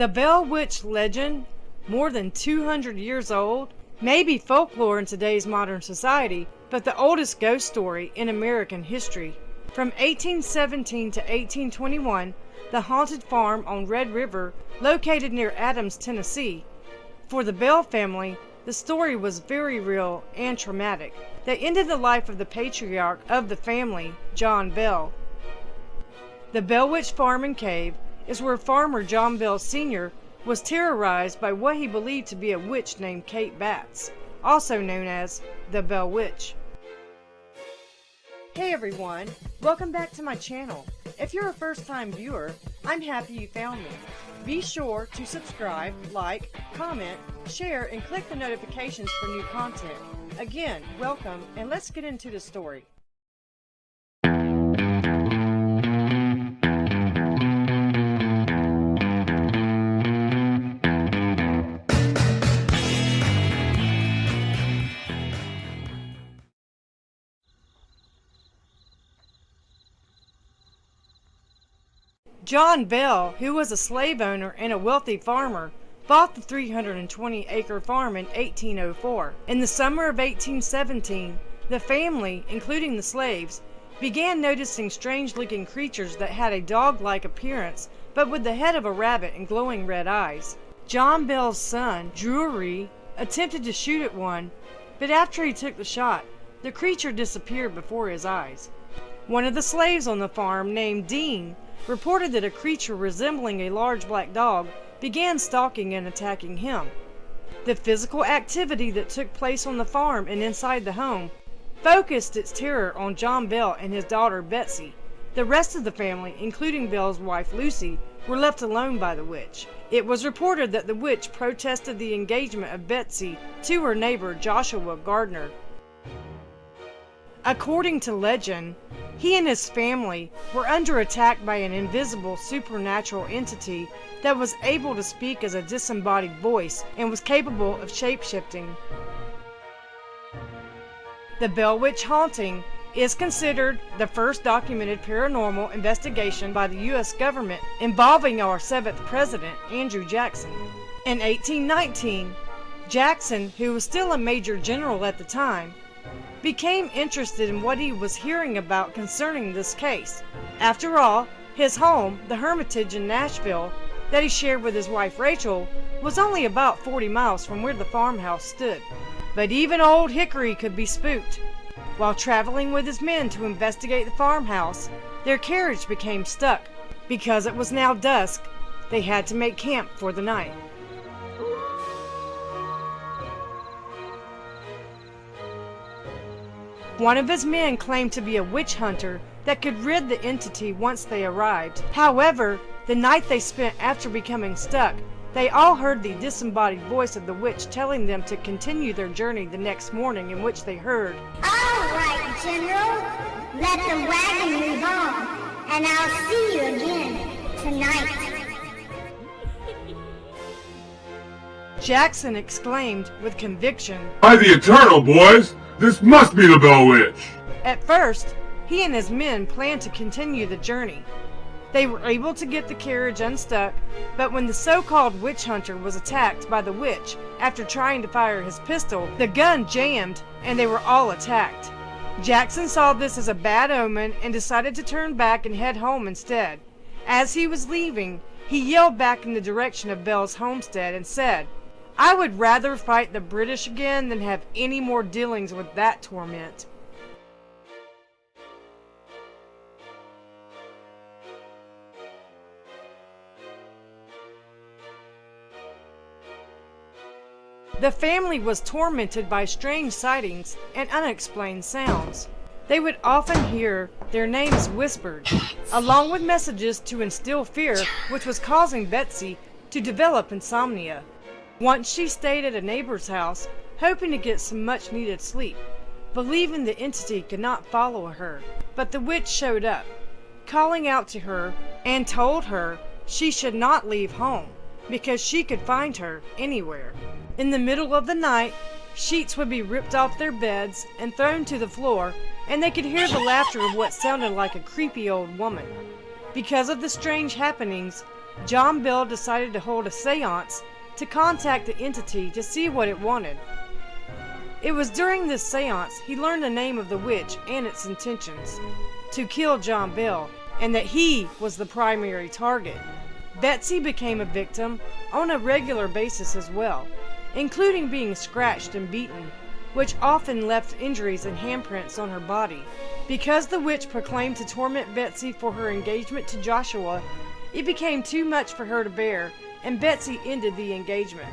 The Bell Witch legend, more than 200 years old, may be folklore in today's modern society, but the oldest ghost story in American history. From 1817 to 1821, the haunted farm on Red River, located near Adams, Tennessee. For the Bell family, the story was very real and traumatic. They ended the life of the patriarch of the family, John Bell. The Bell Witch Farm and Cave is where farmer John Bell Sr. was terrorized by what he believed to be a witch named Kate Batts, also known as the Bell Witch. Hey everyone, welcome back to my channel. If you're a first-time viewer, I'm happy you found me. Be sure to subscribe, like, comment, share, and click the notifications for new content. Again, welcome, and let's get into the story. John Bell, who was a slave owner and a wealthy farmer, bought the 320-acre farm in 1804. In the summer of 1817, the family, including the slaves, began noticing strange-looking creatures that had a dog-like appearance, but with the head of a rabbit and glowing red eyes. John Bell's son, Drury, attempted to shoot at one, but after he took the shot, the creature disappeared before his eyes. One of the slaves on the farm, named Dean, reported that a creature resembling a large black dog began stalking and attacking him. The physical activity that took place on the farm and inside the home focused its terror on John Bell and his daughter Betsy. The rest of the family, including Bell's wife Lucy, were left alone by the witch. It was reported that the witch protested the engagement of Betsy to her neighbor Joshua Gardner. According to legend, he and his family were under attack by an invisible supernatural entity that was able to speak as a disembodied voice and was capable of shape-shifting. The Bell Witch haunting is considered the first documented paranormal investigation by the U.S. government involving our 7th president, Andrew Jackson. In 1819, Jackson, who was still a major general at the time, became interested in what he was hearing about concerning this case. After all, his home, the Hermitage in Nashville, that he shared with his wife Rachel, was only about 40 miles from where the farmhouse stood. But even Old Hickory could be spooked. While traveling with his men to investigate the farmhouse, their carriage became stuck. Because it was now dusk, they had to make camp for the night. One of his men claimed to be a witch hunter that could rid the entity once they arrived. However, the night they spent after becoming stuck, they all heard the disembodied voice of the witch telling them to continue their journey the next morning, in which they heard, "All right, General, let the wagon move on, and I'll see you again tonight." Jackson exclaimed with conviction, "By the Eternal, boys! This must be the Bell Witch!" At first, he and his men planned to continue the journey. They were able to get the carriage unstuck, but when the so-called witch hunter was attacked by the witch after trying to fire his pistol, the gun jammed and they were all attacked. Jackson saw this as a bad omen and decided to turn back and head home instead. As he was leaving, he yelled back in the direction of Bell's homestead and said, "I would rather fight the British again than have any more dealings with that torment." The family was tormented by strange sightings and unexplained sounds. They would often hear their names whispered, along with messages to instill fear, which was causing Betsy to develop insomnia. Once she stayed at a neighbor's house, hoping to get some much-needed sleep, believing the entity could not follow her. But the witch showed up, calling out to her and told her she should not leave home because she could find her anywhere. In the middle of the night, sheets would be ripped off their beds and thrown to the floor, and they could hear the laughter of what sounded like a creepy old woman. Because of the strange happenings, John Bell decided to hold a seance to contact the entity to see what it wanted. It was during this seance he learned the name of the witch and its intentions: to kill John Bell, and that he was the primary target. Betsy became a victim on a regular basis as well, including being scratched and beaten, which often left injuries and handprints on her body. Because the witch proclaimed to torment Betsy for her engagement to Joshua, it became too much for her to bear, and Betsy ended the engagement.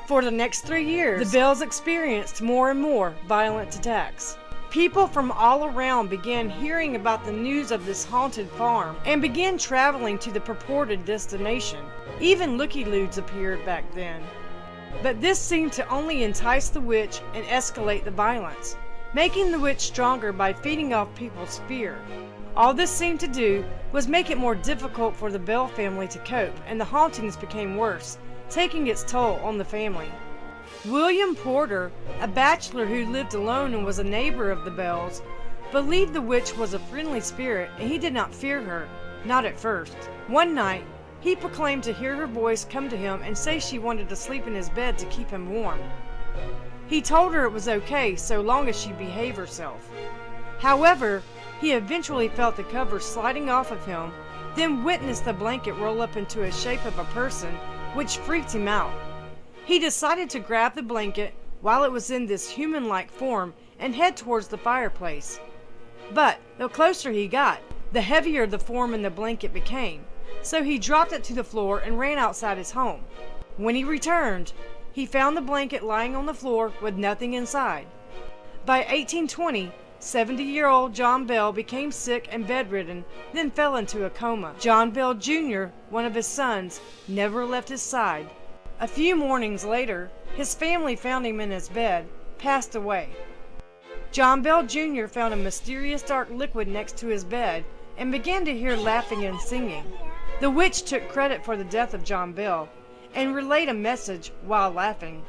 For the next 3 years, the Bells experienced more and more violent attacks. People from all around began hearing about the news of this haunted farm and began traveling to the purported destination. Even looky-loos appeared back then. But this seemed to only entice the witch and escalate the violence, making the witch stronger by feeding off people's fear. All this seemed to do was make it more difficult for the Bell family to cope, and the hauntings became worse, taking its toll on the family. William Porter, a bachelor who lived alone and was a neighbor of the Bells, believed the witch was a friendly spirit and he did not fear her, not at first. One night, he proclaimed to hear her voice come to him and say she wanted to sleep in his bed to keep him warm. He told her it was okay so long as she behaved herself. However, he eventually felt the cover sliding off of him, then witnessed the blanket roll up into a shape of a person, which freaked him out. He decided to grab the blanket while it was in this human-like form and head towards the fireplace. But the closer he got, the heavier the form in the blanket became, so he dropped it to the floor and ran outside his home. When he returned, he found the blanket lying on the floor with nothing inside. By 1820, 70-year-old John Bell became sick and bedridden, then fell into a coma. John Bell Jr., one of his sons, never left his side. A few mornings later, his family found him in his bed, passed away. John Bell Jr. found a mysterious dark liquid next to his bed and began to hear laughing and singing. The witch took credit for the death of John Bell and relayed a message while laughing.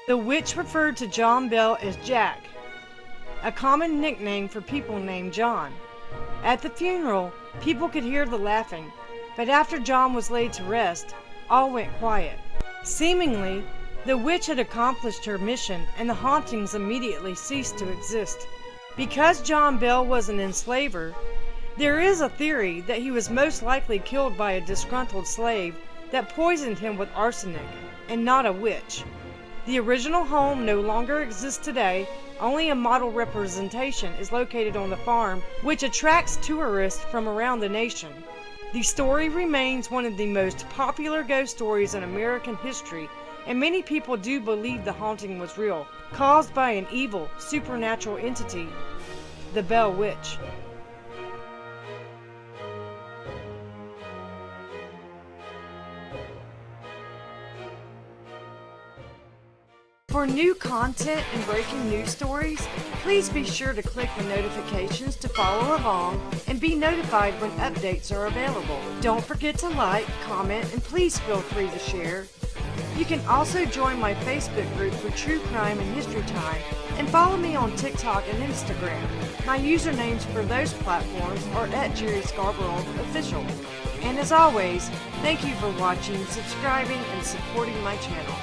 The witch referred to John Bell as Jack, a common nickname for people named John. At the funeral, people could hear the laughing, but after John was laid to rest, all went quiet. Seemingly, the witch had accomplished her mission and the hauntings immediately ceased to exist. Because John Bell was an enslaver, there is a theory that he was most likely killed by a disgruntled slave that poisoned him with arsenic, and not a witch. The original home no longer exists today. Only a model representation is located on the farm, which attracts tourists from around the nation. The story remains one of the most popular ghost stories in American history, and many people do believe the haunting was real, caused by an evil, supernatural entity, the Bell Witch. For new content and breaking news stories, please be sure to click the notifications to follow along and be notified when updates are available. Don't forget to like, comment, and please feel free to share. You can also join my Facebook group for True Crime and History Time and follow me on TikTok and Instagram. My usernames for those platforms are @JerryScarborough Official. And as always, thank you for watching, subscribing, and supporting my channel.